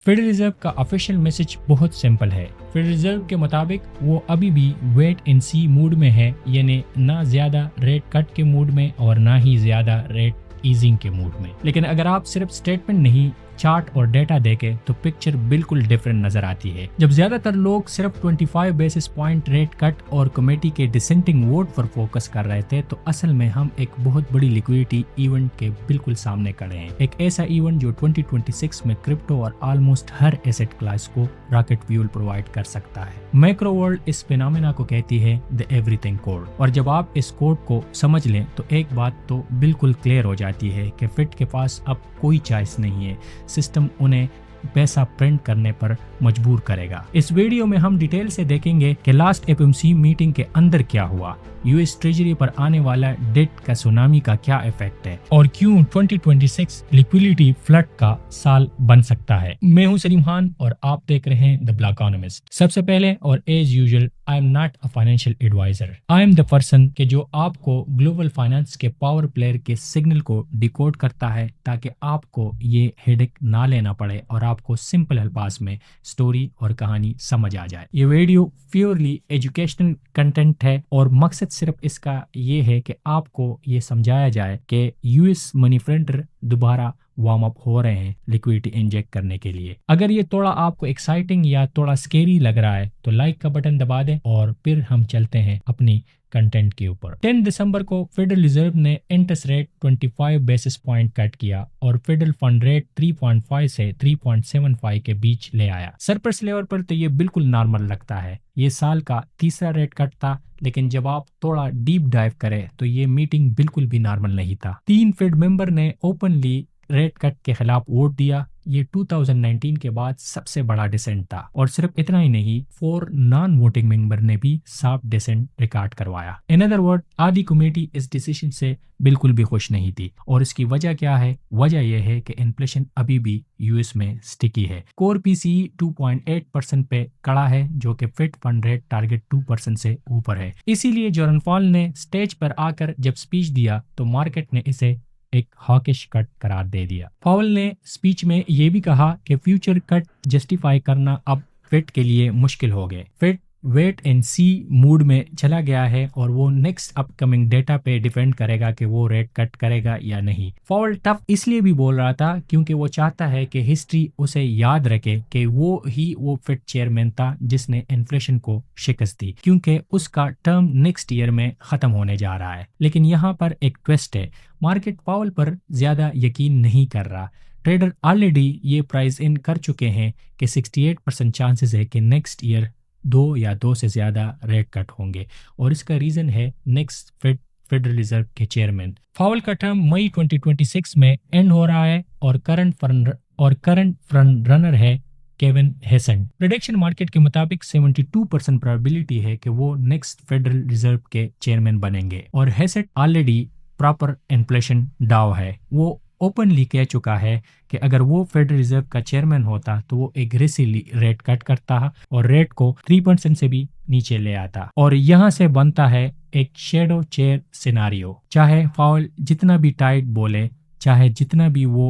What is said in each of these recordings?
Federal reserve का official message बहुत simple है। फेडरल रिजर्व के मुताबिक वो अभी भी वेट एंड सी मूड में है, यानी ना ज्यादा रेट कट के मूड में और ना ही ज्यादा रेट ईजिंग के मूड में। लेकिन अगर आप सिर्फ स्टेटमेंट नहीं, चार्ट और डेटा देखें तो पिक्चर बिल्कुल डिफरेंट नजर आती है। जब ज्यादातर लोग सिर्फ 25 बेसिस पॉइंट रेट कट और कमेटी के डिसेंटिंग वोट पर फोकस कर रहे थे, तो असल में हम एक बहुत बड़ी लिक्विडिटी इवेंट के बिल्कुल सामने खड़े हैं। एक ऐसा इवेंट जो 2026 में क्रिप्टो और ऑलमोस्ट हर एसेट क्लास को रॉकेट फ्यूल प्रोवाइड कर सकता है। मैक्रो वर्ल्ड इस फिनोमेना को कहती है द एवरीथिंग कोड, और जब आप इस कोड को समझ लें तो एक बात तो बिल्कुल क्लियर हो जाती है कि फिट के पास अब कोई चॉइस नहीं है। सिस्टम उन्हें पैसा प्रिंट करने पर मजबूर करेगा। इस वीडियो में हम डिटेल से देखेंगे कि लास्ट एफएमसी मीटिंग के अंदर क्या हुआ, यूएस ट्रेजरी पर आने वाला डेट का सुनामी का क्या इफेक्ट है और क्यों 2026 लिक्विडिटी फ्लड का साल बन सकता है। मैं हूं सलीम खान और आप देख रहे हैं द ब्लैक इकोनॉमिस्ट। सबसे पहले और as usual, I am not a financial adviser. I am the person के जो आपको ग्लोबल फाइनेंस के पावर प्लेयर के सिग्नल को डिकोड करता है ताकि आपको ये हेडेक ना लेना पड़े और आपको सिंपल अल्फाज में स्टोरी और कहानी समझ आ जाए। ये वीडियो प्योरली एजुकेशनल कंटेंट है और मकसद सिर्फ इसका ये है कि आपको ये समझाया जाए कि यूएस मनी प्रिंटर दोबारा वार्म अप हो रहे हैं लिक्विडिटी इंजेक्ट करने के लिए। अगर ये थोड़ा आपको एक्साइटिंग या थोड़ा स्केरी लग रहा है तो लाइक का बटन दबा दें और फिर हम चलते हैं अपनी कंटेंट के ऊपर। 10 दिसंबर को फेडरल रिजर्व ने interest rate 25 basis point cut किया और फेडरल फंड रेट 3.5 से 3.75 के बीच ले आया। सरप्लस लेवल पर तो ये बिल्कुल नॉर्मल लगता है। ये साल का तीसरा रेट कट था, लेकिन जब आप थोड़ा डीप डाइव करें तो ये मीटिंग बिल्कुल भी नॉर्मल नहीं था। 3 फेड मेंबर ने ओपनली रेट कट के खिलाफ वोट दिया। ये 2019 के बाद सबसे बड़ा डिसेंट था और सिर्फ इतना ही नहीं, 4 नॉन वोटिंग मेंबर ने भी साफ डिसेंट रिकॉर्ड करवाया। इन अदर वर्ड, आधी कमेटी इस डिसीजन से बिल्कुल भी खुश नहीं थी और इसकी वजह क्या है? वजह यह है कि इन्फ्लेशन अभी भी यूएस में स्टिकी है। कोर पीसीई 2.8% पे खड़ा है, जो कि फेड फंड रेट टारगेट 2% से ऊपर है। इसीलिए जेरोम पॉवेल ने स्टेज पर आकर जब स्पीच दिया तो मार्केट ने इसे एक हॉकिश कट करार दे दिया। पॉवेल ने स्पीच में ये भी कहा कि फ्यूचर कट जस्टिफाई करना अब फेड के लिए मुश्किल हो गए। Fed wait and see mood में चला गया है और वो नेक्स्ट अपकमिंग डेटा पे डिपेंड करेगा कि वो रेट कट करेगा या नहीं। पॉवेल टफ इसलिए भी बोल रहा था क्योंकि वो चाहता है कि हिस्ट्री उसे याद रखे कि वो फेड चेयरमैन था जिसने इन्फ्लेशन को शिकस्त दी, क्योंकि उसका टर्म नेक्स्ट ईयर में खत्म होने जा रहा है। लेकिन यहाँ पर एक ट्विस्ट है, मार्केट पॉवेल पर ज्यादा यकीन नहीं कर रहा। ट्रेडर ऑलरेडी ये प्राइस इन कर चुके हैं कि 68% चांसेस है कि नेक्स्ट ईयर 2 या 2 से ज्यादा रेट कट होंगे और इसका रीजन है नेक्स्ट फेडरल रिजर्व के चेयरमैन। पॉवेल का टर्म मई 2026 में एंड हो रहा है और करंट फ्रंट रनर है केविन हेसेंट। प्रेडिक्शन मार्केट के मुताबिक 72% प्रोबेबिलिटी है कि वो नेक्स्ट फेडरल रिजर्व के चेयरमैन बनेंगे और हेसेंट ऑलरेडी प्रॉपर इन्फ्लेशन डाव है। वो ओपनली कह चुका है कि अगर वो फेडरल रिजर्व का चेयरमैन होता तो वो एग्रेसिवली रेट कट करता और रेट को 3% से भी नीचे ले आता और यहाँ से बनता है एक शेडो चेयर सिनारियो। चाहे पॉवेल जितना भी टाइट बोले, चाहे जितना भी वो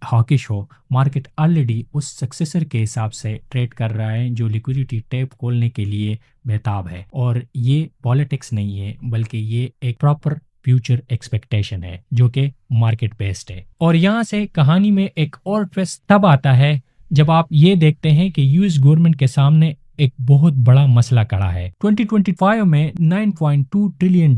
हॉकिश हो, मार्केट ऑलरेडी उस सक्सेसर के हिसाब से ट्रेड कर रहा है जो लिक्विडिटी टैप खोलने के लिए बेताब है। और ये पॉलिटिक्स नहीं है, बल्कि ये एक प्रॉपर फ्यूचर एक्सपेक्टेशन है जो कि मार्केट बेस्ड है। और यहाँ से कहानी में एक और ट्विस्ट तब आता है जब आप ये देखते हैं कि यूएस गवर्नमेंट के सामने एक बहुत बड़ा मसला खड़ा है। 2025 में $9.2 ट्रिलियन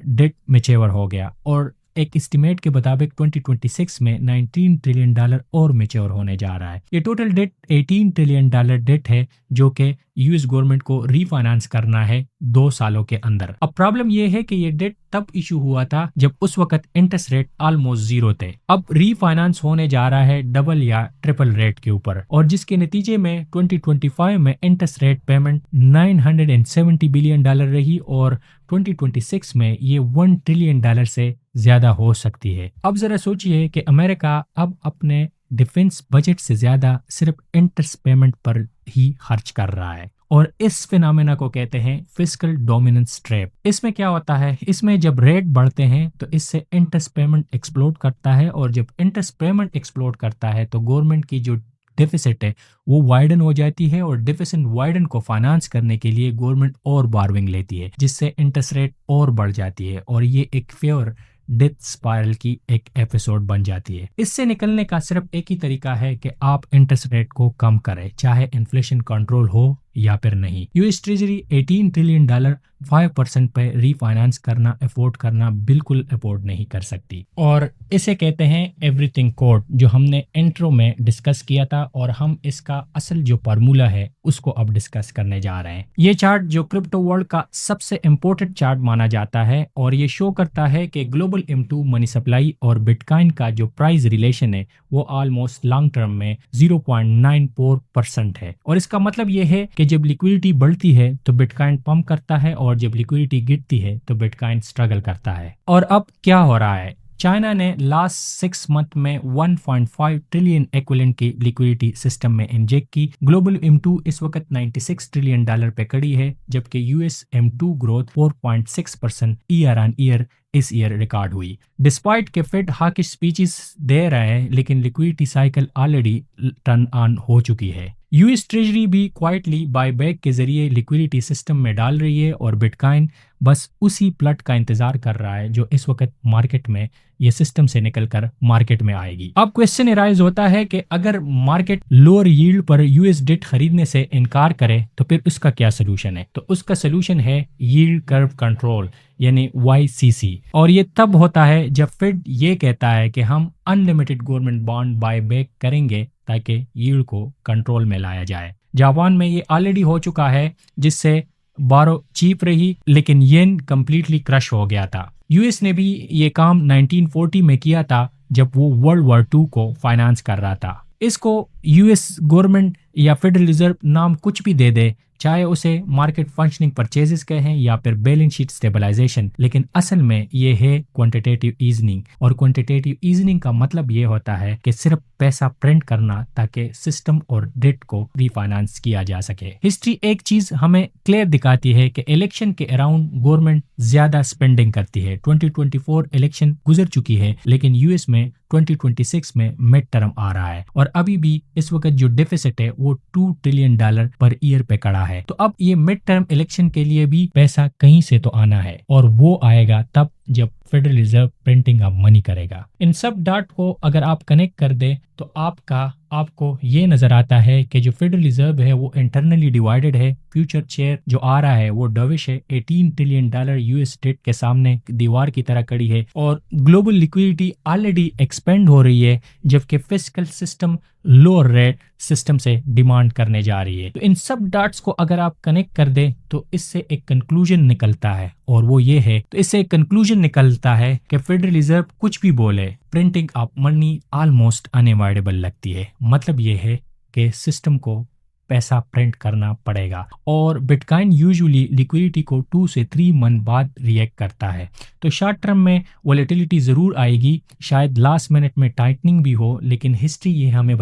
डेट मैच्योर हो गया और एक एस्टिमेट के मुताबिक 2026 में $19 ट्रिलियन और मैच्योर होने जा रहा है। ये टोटल डेट $18 ट्रिलियन डेट है जो कि यूएस गवर्नमेंट को रीफाइनेंस करना है 2 सालों के अंदर। अब प्रॉब्लम ये है कि ये डेट तब इशू हुआ था जब उस वक्त इंटरेस्ट रेट ऑलमोस्ट 0 थे। अब रीफाइनेंस होने जा रहा है डबल या ट्रिपल रेट के ऊपर और जिसके नतीजे में 2025 में इंटरेस्ट रेट पेमेंट $970 बिलियन रही और 2026 में ये $1 ट्रिलियन से ज्यादा हो सकती है। अब जरा सोचिए कि अमेरिका अब अपने डिफेंस बजट से ज्यादा सिर्फ इंटरेस्ट पेमेंट पर ही खर्च कर रहा है और इस फिनोमेना को कहते हैं फिस्कल डोमिनेंस ट्रैप। इसमें क्या होता है, इसमें जब रेट बढ़ते हैं तो इससे इंटरेस्ट पेमेंट एक्सप्लोड करता है और जब इंटरेस्ट पेमेंट एक्सप्लोड करता है तो गवर्नमेंट की जो डेफिसिट है वो वाइडन हो जाती है, और डेफिसिट वाइडन को फाइनेंस करने के लिए गवर्नमेंट और बारविंग लेती है, जिससे इंटरेस्ट रेट और बढ़ जाती है, और ये एक फेयर डेथ स्पाइरल की एक एपिसोड बन जाती है। इससे निकलने का सिर्फ एक ही तरीका है कि आप इंटरेस्ट रेट को कम करें, चाहे इन्फ्लेशन कंट्रोल हो या फिर नहीं। यूएस ट्रेजरी $18 ट्रिलियन 5% पे रीफाइनेंस करना अफोर्ड करना बिल्कुल अफोर्ड नहीं कर सकती, और इसे कहते हैं एवरीथिंग कोड, जो हमने इंट्रो में डिस्कस किया था, और हम इसका असल जो फार्मूला है उसको अब डिस्कस करने जा रहे हैं। ये चार्ट जो क्रिप्टो वर्ल्ड का सबसे इम्पोर्टेंट चार्ट माना जाता है, और ये शो करता है कि ग्लोबल M2 मनी सप्लाई और बिटकॉइन का जो प्राइस रिलेशन है वो ऑलमोस्ट लॉन्ग टर्म में 0.94% है, और इसका मतलब ये है कि जब लिक्विडिटी बढ़ती है तो बिटकॉइन पंप करता है, और जब लिक्विडिटी गिरती है तो बिटकॉइन स्ट्रगल करता है। और अब क्या हो रहा है, चाइना ने लास्ट 6 मंथ में 1.5 ट्रिलियन एक्विवेलेंट की लिक्विडिटी सिस्टम में इंजेक्ट की। ग्लोबल M2 इस वक्त $96 ट्रिलियन पे खड़ी है, जबकि US M2 growth 4.6% year on year इस ईयर रिकॉर्ड हुई। डिस्पाइट के फेड हॉकिश स्पीचेस दे रहे हैं, लेकिन liquidity cycle already turn on हो चुकी है। यूएस ट्रेजरी भी क्वाइटली बायबैक के जरिए लिक्विडिटी सिस्टम में डाल रही है, और बिटकॉइन बस उसी प्लट का इंतजार कर रहा है जो इस वक्त मार्केट में ये सिस्टम से निकलकर मार्केट में आएगी। अब क्वेश्चन अराइज होता है कि अगर मार्केट लोअर यील्ड पर यूएस डेट खरीदने से इनकार करे तो फिर उसका क्या सोल्यूशन है। तो उसका सोल्यूशन है यील्ड कर्व कंट्रोल, यानी YCC, और ये तब होता है जब फेड ये कहता है कि हम unlimited government bond buy back करेंगे ताकि यील्ड को कंट्रोल में लाया जाए। जापान में ये ऑलरेडी हो चुका है, जिससे बारो चीप रही, लेकिन येन कंप्लीटली क्रश हो गया था। यूएस ने भी ये काम 1940 में किया था, जब वो वर्ल्ड वॉर 2 को फाइनेंस कर रहा था। इसको यूएस गवर्नमेंट या फेडरल रिजर्व नाम कुछ भी दे दे, चाहे उसे मार्केट फंक्शनिंग परचेजेस कहें या फिर बैलेंस शीट स्टेबलाइजेशन, लेकिन असल में ये है क्वांटिटेटिव ईजनिंग। और क्वांटिटेटिव ईजनिंग का मतलब ये होता है कि सिर्फ पैसा प्रिंट करना ताकि सिस्टम और डेट को रीफाइनेंस किया जा सके। हिस्ट्री एक चीज हमें क्लियर दिखाती है कि इलेक्शन के अराउंड गवर्नमेंट ज्यादा स्पेंडिंग करती है। 2024 इलेक्शन गुजर चुकी है, लेकिन यूएस में 2026 में मिड टर्म आ रहा है, और अभी भी इस वक्त जो डेफिसिट है वो $2 ट्रिलियन पर ईयर पे खड़ा है। तो अब ये मिड टर्म इलेक्शन के लिए भी पैसा कहीं से तो आना है, और वो आएगा तब जब federal reserve printing of money करेगा। इन सब डाट को अगर आप कनेक्ट कर दे तो आपको ये नजर आता है कि जो फेडरल रिजर्व है वो इंटरनली डिवाइडेड है। फ्यूचर चेयर जो आ रहा है वो डविश है, $18 ट्रिलियन यूएस डेट के सामने दीवार की तरह खड़ी है, और ग्लोबल लिक्विडिटी ऑलरेडी एक्सपेंड हो रही है, जबकि fiscal system lower rate system से डिमांड करने जा रही है। तो इन सब डाट्स को अगर आप कनेक्ट कर दे तो इससे एक कंक्लूजन निकलता है, और वो ये है, तो इससे एक कंक्लूजन निकलता है कि फेडरल रिजर्व कुछ भी बोले, printing of money almost unavoidable लगती है। मतलब ये है कि सिस्टम को पैसा प्रिंट करना पड़ेगा, और बिटकॉइन यूजुअली लिक्विडिटी को 2 से 3 मंथ बाद रिएक्ट करता है। तो शॉर्ट टर्म में वॉलेटिलिटी जरूर आएगी, शायद लास्ट मिनट में टाइटनिंग भी हो, लेकिन हिस्ट्री हमें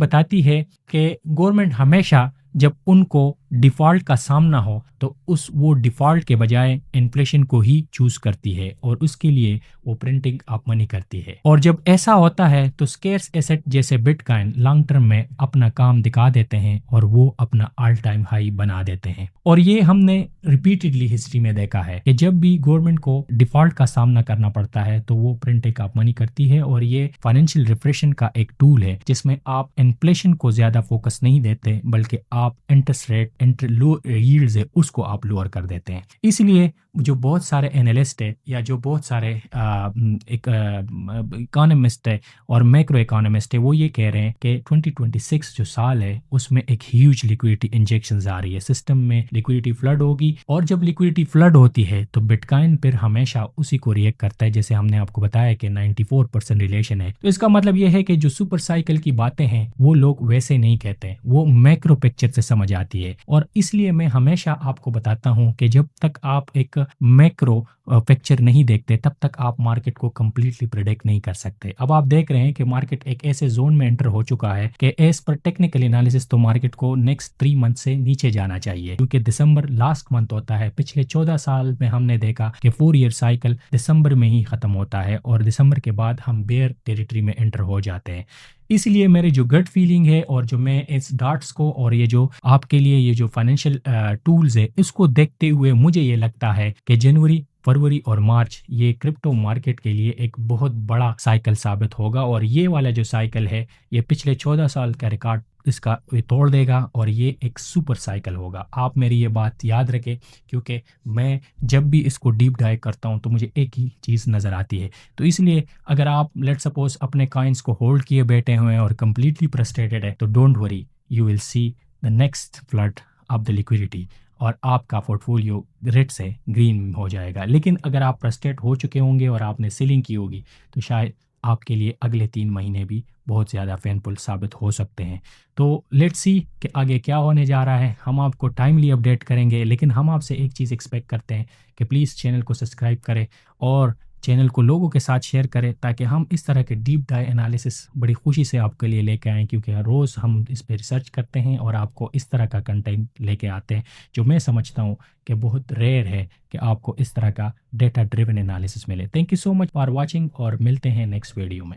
बताती है कि गवर्नमेंट हमेशा जब उनको डिफॉल्ट का सामना हो तो वो डिफॉल्ट के बजाय इन्फ्लेशन को ही चूज करती है, और उसके लिए वो प्रिंटिंग ऑफ मनी करती है। और जब ऐसा होता है तो स्केर्स एसेट जैसे बिटकॉइन लॉन्ग टर्म में अपना काम दिखा देते हैं, और वो अपना ऑल टाइम हाई बना देते हैं। और ये हमने रिपीटेडली हिस्ट्री में देखा है कि जब भी गवर्नमेंट को डिफॉल्ट का सामना करना पड़ता है तो वो प्रिंटिंग ऑफ मनी करती है, और ये फाइनेंशियल रिफ्रेशन का एक टूल है, जिसमें आप इन्फ्लेशन को ज्यादा फोकस नहीं देते, बल्कि आप इंटरेस्ट रेट लो यील्ड्स है उसको आप लोअर कर देते हैं। इसलिए जो बहुत सारे एनालिस्ट है या जो बहुत सारे इकोनॉमिस्ट है और मैक्रो इकोनॉमिस्ट है, वो ये कह रहे हैं कि 2026 जो साल है उसमें एक ह्यूज लिक्विडिटी इंजेक्शंस आ रही है, सिस्टम में लिक्विडिटी फ्लड होगी, और जब लिक्विडिटी फ्लड होती है तो बिटकॉइन फिर हमेशा उसी को रिएक्ट करता है, जैसे हमने आपको बताया कि 94% रिलेशन है। तो इसका मतलब ये है कि जो सुपर साइकिल की बातें हैं वो लोग वैसे नहीं कहते, वो मैक्रो पिक्चर से समझ आती है। और इसलिए मैं हमेशा आपको बताता हूं कि जब तक आप एक मैक्रो पिक्चर नहीं देखते तब तक आप मार्केट को कम्प्लीटली प्रिडिक्ट नहीं कर सकते। अब आप देख रहे हैं कि मार्केट एक ऐसे जोन में एंटर हो चुका है कि एज पर टेक्निकल एनालिसिस तो मार्केट को नेक्स्ट 3 मंथ से नीचे जाना चाहिए, क्योंकि दिसंबर लास्ट मंथ होता है। पिछले 14 साल में हमने देखा कि 4 ईयर साइकिल दिसंबर में ही ख़त्म होता है और दिसंबर के बाद हम बेयर टेरिटरी में एंटर हो जाते हैं। इसलिए मेरी जो गट फीलिंग है और जो मैं इस डार्ट्स को और ये जो आपके लिए ये जो फाइनेंशियल टूल्स है इसको देखते हुए मुझे ये लगता है कि जनवरी, फरवरी और मार्च ये क्रिप्टो मार्केट के लिए एक बहुत बड़ा साइकिल साबित होगा, और ये वाला जो साइकिल है ये पिछले 14 साल का रिकॉर्ड इसका ये तोड़ देगा और ये एक सुपर साइकिल होगा। आप मेरी ये बात याद रखें, क्योंकि मैं जब भी इसको डीप डाइव करता हूँ तो मुझे एक ही चीज़ नज़र आती है। तो इसलिए अगर आप लेट सपोज अपने कॉइन्स को होल्ड किए बैठे हुए हैं और कम्प्लीटली फ्रस्ट्रेटेड है, तो don't worry, you will see the next flood of the liquidity और आपका पोर्टफोलियो रेड से ग्रीन हो जाएगा। लेकिन अगर आप फ्रस्ट्रेट हो चुके होंगे और आपने सेलिंग की होगी तो शायद आपके लिए अगले 3 महीने भी बहुत ज़्यादा पेनफुल साबित हो सकते हैं। तो लेट्स सी कि आगे क्या होने जा रहा है। हम आपको टाइमली अपडेट करेंगे, लेकिन हम आपसे एक चीज़ एक्सपेक्ट करते हैं कि प्लीज़ चैनल को सब्सक्राइब करें और चैनल को लोगों के साथ शेयर करें, ताकि हम इस तरह के डीप डाइव एनालिसिस बड़ी खुशी से आपके लिए लेके आएँ, क्योंकि हर रोज़ हम इस पर रिसर्च करते हैं और आपको इस तरह का कंटेंट लेके आते हैं जो मैं समझता हूँ कि बहुत रेयर है कि आपको इस तरह का डेटा ड्रिवन एनालिसिस मिले। Thank you so much for watching और मिलते हैं नेक्स्ट वीडियो में।